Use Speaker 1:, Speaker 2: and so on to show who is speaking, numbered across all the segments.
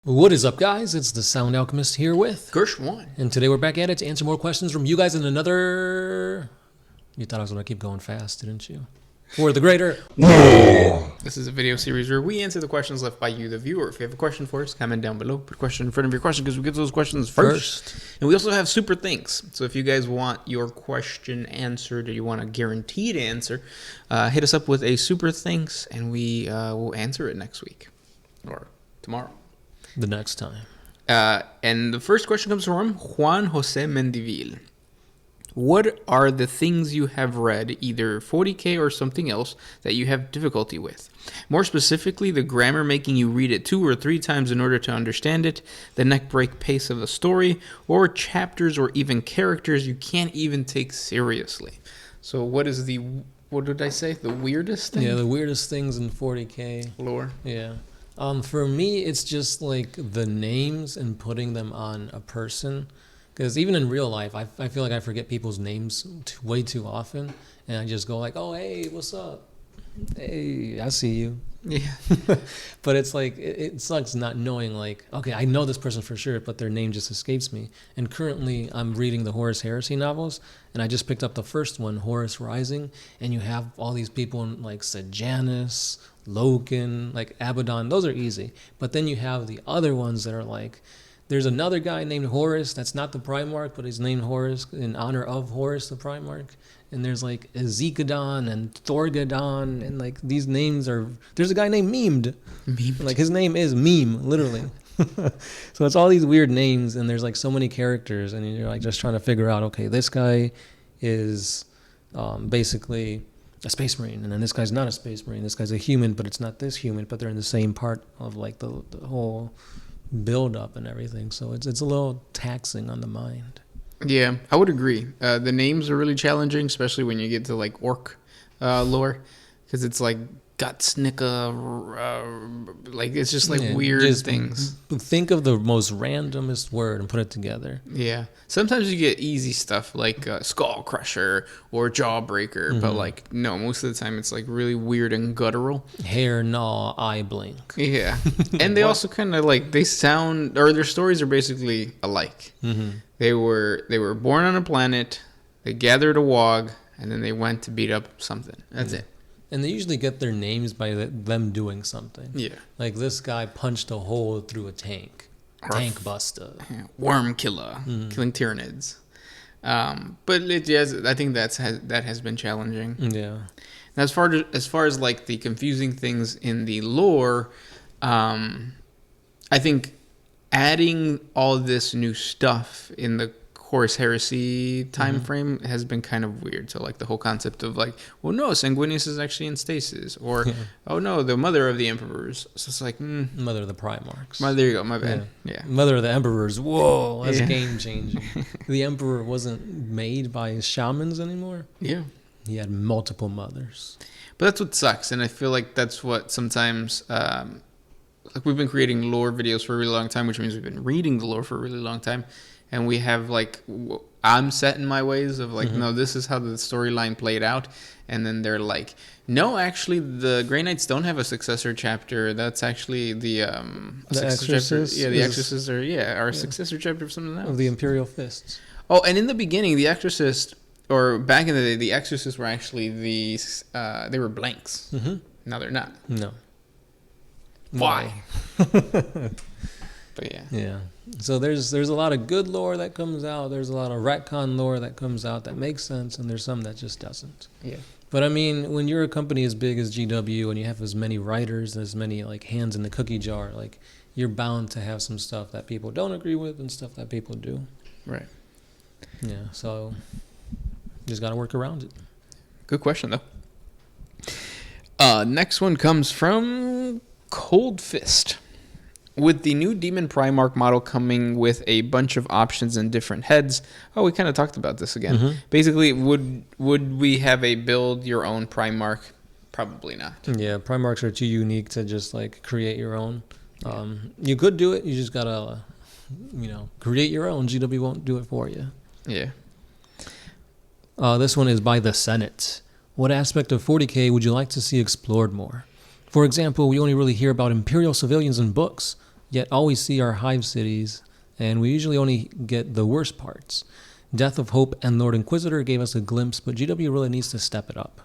Speaker 1: What is up, guys? It's the Sound Alchemist here with
Speaker 2: Gersh1.
Speaker 1: and today we're back at it to answer more questions from you guys in another... You thought I was going to keep going fast, didn't you? For the greater...
Speaker 2: This is a video series where we answer the questions left by you, the viewer. If you have a question for us, comment down below. Put a question in front of your question because we get those questions first. And we also have super thanks. So if you guys want your question answered or you want a guaranteed answer, hit us up with a super thanks and we will answer it next week or tomorrow.
Speaker 1: The next time.
Speaker 2: And the first question comes from Juan Jose Mendivil. What are the things you have read, either 40K or something else, that you have difficulty with? More specifically, the grammar making you read it 2 or 3 times in order to understand it, the neckbreak pace of a story, or chapters or even characters you can't even take seriously. So what is the, what did I say, the weirdest thing?
Speaker 1: Yeah, the weirdest things in 40K.
Speaker 2: Lore.
Speaker 1: Yeah. For me, it's just like the names and putting them on a person. Because even in real life, I feel like I forget people's names way too often. And I just go like, oh, hey, what's up? Hey, I see you.
Speaker 2: Yeah.
Speaker 1: But it's like, it sucks not knowing like, okay, I know this person for sure, but their name just escapes me. And currently I'm reading the Horus Heresy novels. And I just picked up the first one, Horus Rising. And you have all these people like Sejanus, Loken, like Abaddon. Those are easy. But then you have the other ones that are like, there's another guy named Horus that's not the Primarch, but he's named Horus in honor of Horus the Primarch. And there's like Ezekadon and Thorgadon, and like these names are... There's a guy named Memed.
Speaker 2: Memed.
Speaker 1: Like his name is Meme, literally. So it's all these weird names, and there's like so many characters, and you're like just trying to figure out, okay, this guy is basically a space marine, and then this guy's not a space marine. This guy's a human, but it's not this human, but they're in the same part of like the whole build up and everything. So it's a little taxing on the mind.
Speaker 2: Yeah, I would agree. The names are really challenging, especially when you get to like orc lore, because it's like Gutsnicka, like it's just like weird
Speaker 1: just
Speaker 2: things.
Speaker 1: Think of the most randomest word and put it together.
Speaker 2: Yeah, sometimes you get easy stuff like Skull Crusher or Jawbreaker, but like no, most of the time it's like really weird and guttural.
Speaker 1: Hair gnaw, eye blink.
Speaker 2: Yeah, and they also kind of like they sound, or their stories are basically alike. They were born on a planet, they gathered a WAAAGH, and then they went to beat up something. That's it.
Speaker 1: And they usually get their names by them doing something. Yeah. Like this guy punched a hole through a tank. Tank buster.
Speaker 2: Worm killer. Killing Tyranids. But I think that has been challenging.
Speaker 1: Yeah.
Speaker 2: Now, as far as like the confusing things in the lore, I think adding all this new stuff in the Horus Heresy time frame has been kind of weird. So like the whole concept of like, well, no, Sanguinius is actually in stasis, or oh no, the mother of the emperors. So it's like
Speaker 1: mother of the Primarchs.
Speaker 2: There you go, my bad. Yeah.
Speaker 1: Mother of the emperors. Whoa, that's game changing. The emperor wasn't made by shamans anymore.
Speaker 2: Yeah,
Speaker 1: he had multiple mothers.
Speaker 2: But that's what sucks, and I feel like that's what sometimes. Like we've been creating lore videos for a really long time, which means we've been reading the lore for a really long time. And we have like, I'm set in my ways of like, no, this is how the storyline played out. And then they're like, no, actually the Grey Knights don't have a successor chapter. That's actually the
Speaker 1: Exorcist.
Speaker 2: Yeah, the Exorcist are a successor chapter of something else.
Speaker 1: Of the Imperial Fists.
Speaker 2: Oh, and in the beginning, the Exorcist, or back in the day, the Exorcists were actually they were blanks. Now they're not.
Speaker 1: No.
Speaker 2: Why? But yeah.
Speaker 1: Yeah. So there's a lot of good lore that comes out. There's a lot of retcon lore that comes out that makes sense, and there's some that just doesn't.
Speaker 2: Yeah.
Speaker 1: But I mean, when you're a company as big as GW and you have as many writers, as many like hands in the cookie jar, like you're bound to have some stuff that people don't agree with and stuff that people do.
Speaker 2: Right.
Speaker 1: Yeah. So you just got to work around it.
Speaker 2: Good question though. Next one comes from Cold Fist. With the new Demon Primarch model coming with a bunch of options and different heads. Oh, we kind of talked about this again. Basically, would we have a build your own Primarch? Probably not.
Speaker 1: Yeah, Primarchs are too unique to just like create your own. You could do it. You just gotta, create your own. GW won't do it for you.
Speaker 2: Yeah.
Speaker 1: This one is by the Senate. What aspect of 40K would you like to see explored more? For example, we only really hear about Imperial civilians in books. Yet all we see are hive cities, and we usually only get the worst parts. Death of Hope and Lord Inquisitor gave us a glimpse, but GW really needs to step it up.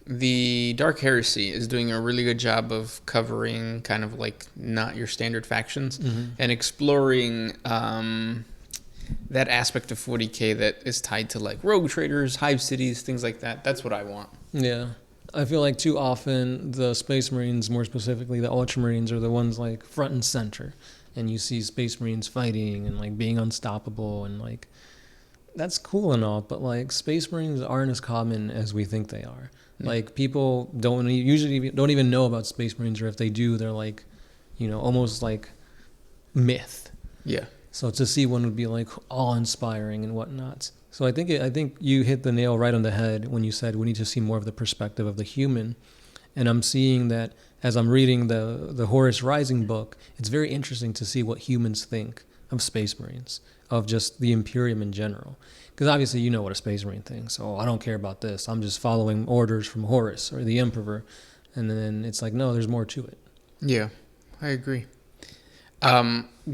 Speaker 2: The Dark Heresy is doing a really good job of covering kind of like not your standard factions and exploring that aspect of 40K that is tied to like rogue traders, hive cities, things like that. That's what I want.
Speaker 1: Yeah. I feel like too often the Space Marines, more specifically the Ultramarines, are the ones like front and center. And you see Space Marines fighting and like being unstoppable, and like that's cool and all, but like Space Marines aren't as common as we think they are. Like people usually don't even know about Space Marines, or if they do, they're like, almost like myth.
Speaker 2: Yeah.
Speaker 1: So to see one would be like awe-inspiring and whatnot. So I think you hit the nail right on the head when you said we need to see more of the perspective of the human. And I'm seeing that as I'm reading the Horus Rising book, it's very interesting to see what humans think of Space Marines, of just the Imperium in general. Because obviously you know what a Space Marine thinks. Oh, I don't care about this. I'm just following orders from Horus or the Emperor. And then it's like, no, there's more to it.
Speaker 2: Yeah, I agree.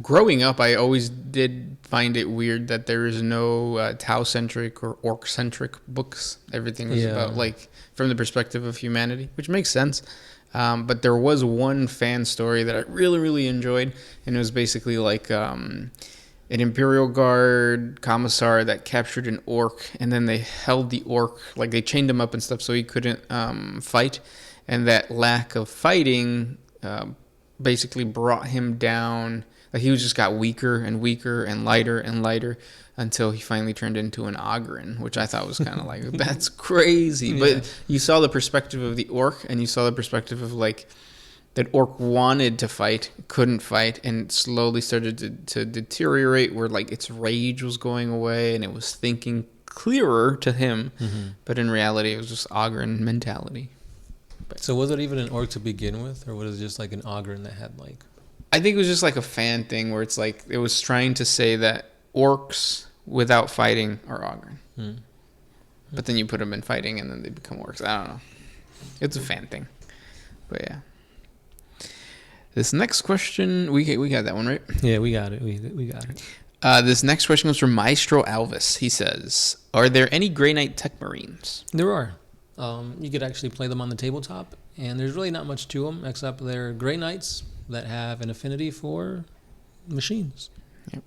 Speaker 2: Growing up, I always did find it weird that there is no Tau-centric or Orc-centric books. Everything was about, like, from the perspective of humanity, which makes sense. But there was one fan story that I really, really enjoyed, and it was basically like an Imperial Guard commissar that captured an Orc, and then they held the Orc, like they chained him up and stuff so he couldn't fight, and that lack of fighting basically brought him down. Like he just got weaker and weaker and lighter until he finally turned into an Ogren, which I thought was kind of like, that's crazy. Yeah. But you saw the perspective of the Orc, and you saw the perspective of like that Orc wanted to fight, couldn't fight, and slowly started to deteriorate, where like its rage was going away and it was thinking clearer to him. But in reality it was just Ogren mentality.
Speaker 1: So was it even an Orc to begin with, or was it just like an Ogren that had like...
Speaker 2: I think it was just like a fan thing where it's like it was trying to say that Orcs without fighting are Ogren. But then you put them in fighting and then they become Orcs. I don't know. It's a fan thing. But yeah. This next question, we got that one, right?
Speaker 1: Yeah, we got it. We got it.
Speaker 2: This next question comes from Maestro Alvis. He says, are there any Grey Knight Tech Marines?
Speaker 1: There are. You could actually play them on the tabletop, and there's really not much to them except they're Grey Knights that have an affinity for machines.
Speaker 2: Yep.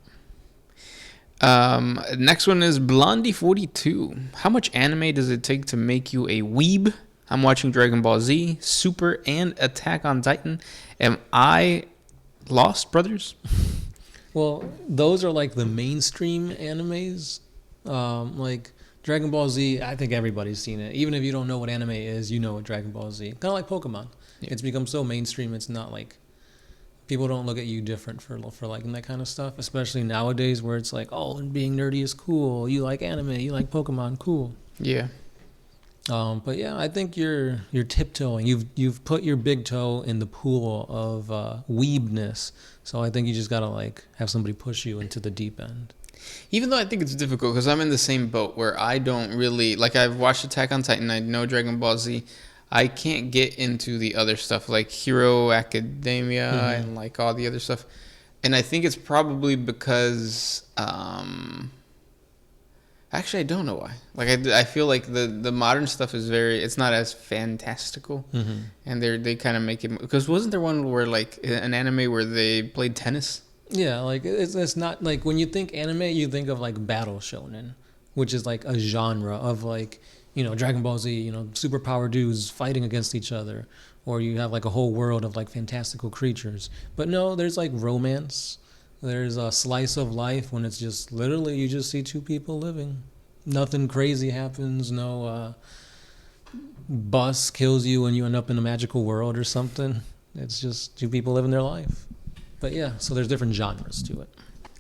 Speaker 2: Next one is Blondie42. How much anime does it take to make you a weeb? I'm watching Dragon Ball Z, Super, and Attack on Titan. Am I lost, brothers?
Speaker 1: Well, those are like the mainstream animes. Like Dragon Ball Z, I think everybody's seen it. Even if you don't know what anime is, you know what Dragon Ball Z. Kind of like Pokemon. Yeah. It's become so mainstream, it's not like... People don't look at you different for liking that kind of stuff, especially nowadays where it's like, oh, being nerdy is cool. You like anime, you like Pokemon, cool.
Speaker 2: Yeah.
Speaker 1: But yeah, I think you're tiptoeing. You've put your big toe in the pool of weebness. So I think you just gotta like have somebody push you into the deep end.
Speaker 2: Even though I think it's difficult because I'm in the same boat where I don't really like. I've watched Attack on Titan. I know Dragon Ball Z. I can't get into the other stuff like Hero Academia and like all the other stuff. And I think it's probably because actually I don't know why. Like I feel like the modern stuff is it's not as fantastical. And they kind of make it, because wasn't there one where like an anime where they played tennis?
Speaker 1: Yeah, like it's not like when you think anime, you think of like battle shonen, which is like a genre of like, Dragon Ball Z, superpower dudes fighting against each other, or you have like a whole world of like fantastical creatures. But no, there's like romance. There's a slice of life when it's just literally you just see two people living. Nothing crazy happens. No bus kills you and you end up in a magical world or something. It's just two people living their life. But yeah, so there's different genres to it.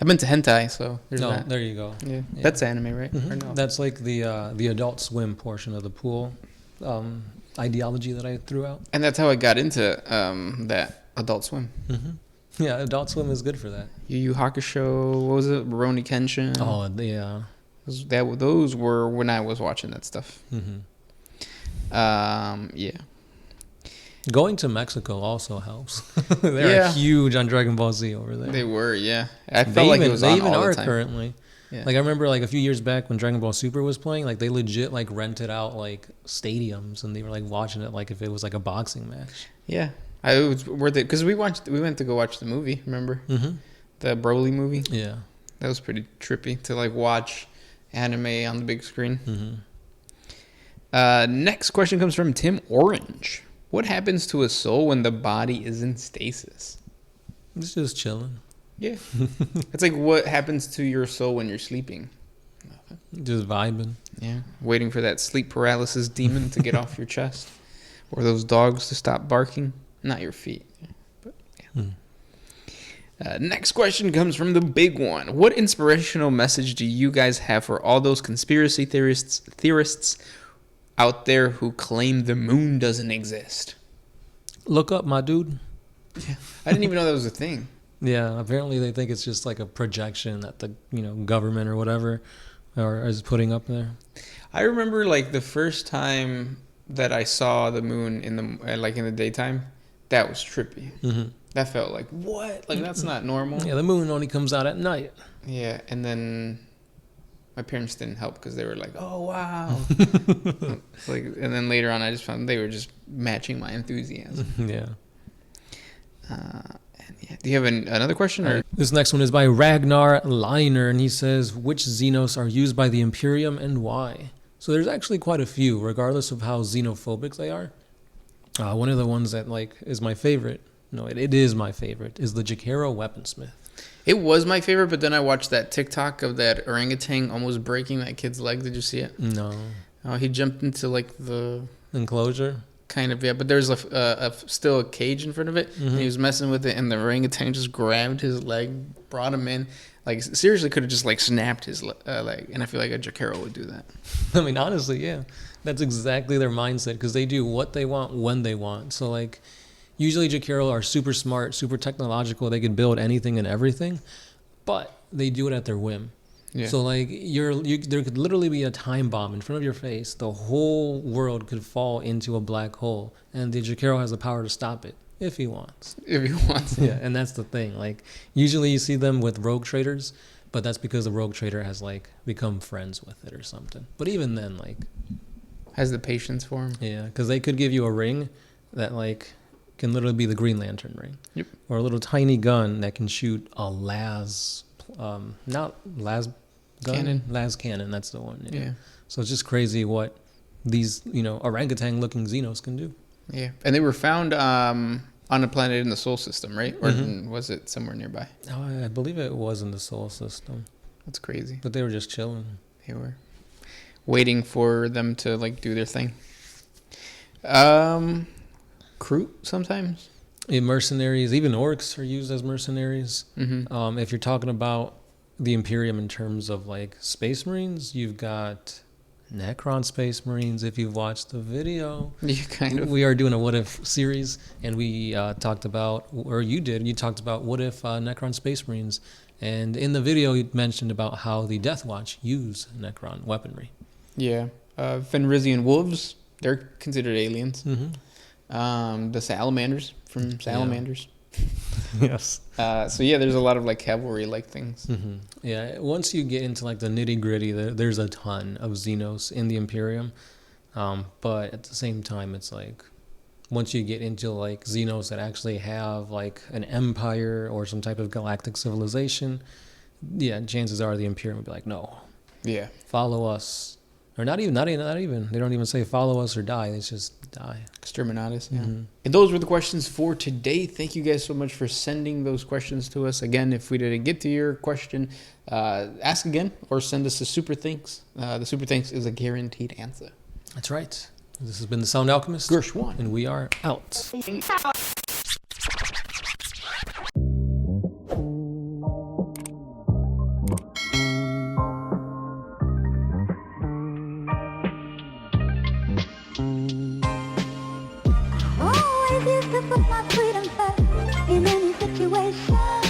Speaker 2: I've been to hentai, so there's that.
Speaker 1: There you go.
Speaker 2: Yeah. That's anime, right? Or no?
Speaker 1: That's like the Adult Swim portion of the pool ideology that I threw out.
Speaker 2: And that's how I got into that Adult Swim.
Speaker 1: Yeah, Adult Swim is good for that.
Speaker 2: Yu Yu Hakusho, what was it? Rurouni Kenshin.
Speaker 1: Oh, yeah.
Speaker 2: Those were when I was watching that stuff. Yeah.
Speaker 1: Going to Mexico also helps. They're huge on Dragon Ball Z over there.
Speaker 2: They were, yeah. I felt like it was
Speaker 1: they
Speaker 2: on
Speaker 1: even
Speaker 2: all
Speaker 1: are
Speaker 2: the time.
Speaker 1: Currently.
Speaker 2: Yeah.
Speaker 1: Like I remember like a few years back when Dragon Ball Super was playing, like they legit like rented out like stadiums and they were like watching it like if it was like a boxing match.
Speaker 2: Yeah, it was worth it because we went to go watch the movie. Remember the Broly movie?
Speaker 1: Yeah,
Speaker 2: that was pretty trippy to like watch anime on the big screen. Next question comes from Tim Orange. What happens to a soul when the body is in stasis?
Speaker 1: it's just chilling.
Speaker 2: Yeah, it's like what happens to your soul when you're sleeping. Nothing.
Speaker 1: Just vibing.
Speaker 2: Yeah, waiting for that sleep paralysis demon to get off your chest, or those dogs to stop barking. Not your feet, but yeah. Next question comes from the big one. What inspirational message do you guys have for all those conspiracy theorists out there who claim the moon doesn't exist?
Speaker 1: Look up, my dude.
Speaker 2: Yeah, I didn't even know that was a thing.
Speaker 1: Yeah, apparently they think it's just like a projection that the government or whatever is putting up there.
Speaker 2: I remember like the first time that I saw the moon in the daytime, that was trippy. That felt like what? Like that's not normal.
Speaker 1: Yeah, the moon only comes out at night.
Speaker 2: Yeah, and then my parents didn't help because they were like, "Oh wow!" And then later on, I just found they were just matching my enthusiasm.
Speaker 1: Yeah.
Speaker 2: Do you have another question? Or?
Speaker 1: This next one is by Ragnar Liner, and he says, which Xenos are used by the Imperium and why? So there's actually quite a few, regardless of how xenophobic they are. One of the ones that is my favorite, it is my favorite, is the Jakero Weaponsmith.
Speaker 2: It was my favorite, but then I watched that TikTok of that orangutan almost breaking that kid's leg. Did you see it?
Speaker 1: No.
Speaker 2: He jumped into the
Speaker 1: enclosure.
Speaker 2: Kind of, yeah, but there's still a cage in front of it, and he was messing with it, and the orangutan just grabbed his leg, brought him in. Like, seriously, could have just, snapped his leg, and I feel like a Jakero would do that.
Speaker 1: I mean, honestly, yeah. That's exactly their mindset, because they do what they want when they want. So, usually Jakero are super smart, super technological. They can build anything and everything, but they do it at their whim. Yeah. So there could literally be a time bomb in front of your face. The whole world could fall into a black hole, and the Jakero has the power to stop it if he wants.
Speaker 2: If he wants.
Speaker 1: Yeah, and that's the thing. Usually you see them with rogue traders, but that's because the rogue trader has become friends with it or something. But even then,
Speaker 2: has the patience for him.
Speaker 1: Yeah, because they could give you a ring that can literally be the Green Lantern ring.
Speaker 2: Yep.
Speaker 1: Or a little tiny gun that can shoot a not las gun?
Speaker 2: Cannon.
Speaker 1: Las cannon, that's the one.
Speaker 2: Yeah.
Speaker 1: So it's just crazy what these, orangutan looking Xenos can do.
Speaker 2: Yeah. And they were found on a planet in the Sol system, right? Or was it somewhere nearby?
Speaker 1: Oh, I believe it was in the Sol system.
Speaker 2: That's crazy.
Speaker 1: But they were just chilling.
Speaker 2: They were waiting for them to do their thing. Crew sometimes.
Speaker 1: Mercenaries, even orcs are used as mercenaries. If you're talking about the Imperium in terms of Space Marines, you've got Necron Space Marines. If you've watched the video, we are doing a What If series, and we talked about, or you talked about what if Necron Space Marines, and in the video you mentioned about how the Death Watch use Necron weaponry.
Speaker 2: Yeah, Fenrisian wolves, they're considered aliens. The salamanders from Salamanders.
Speaker 1: Yes.
Speaker 2: So yeah, there's a lot of cavalry things.
Speaker 1: Yeah, once you get into the nitty gritty, there's a ton of Xenos in the Imperium, but at the same time, it's once you get into Xenos that actually have an empire or some type of galactic civilization, yeah, chances are the Imperium would be no,
Speaker 2: yeah,
Speaker 1: follow us. Or not even. They don't even say follow us or die. It's just die.
Speaker 2: Exterminatus, yeah. And those were the questions for today. Thank you guys so much for sending those questions to us. Again, if we didn't get to your question, ask again or send us a super thanks. The super thanks is a guaranteed answer.
Speaker 1: That's right. This has been the Sound Alchemist.
Speaker 2: Gershwan.
Speaker 1: And we are out.
Speaker 3: Always used to put my freedom first in any situation.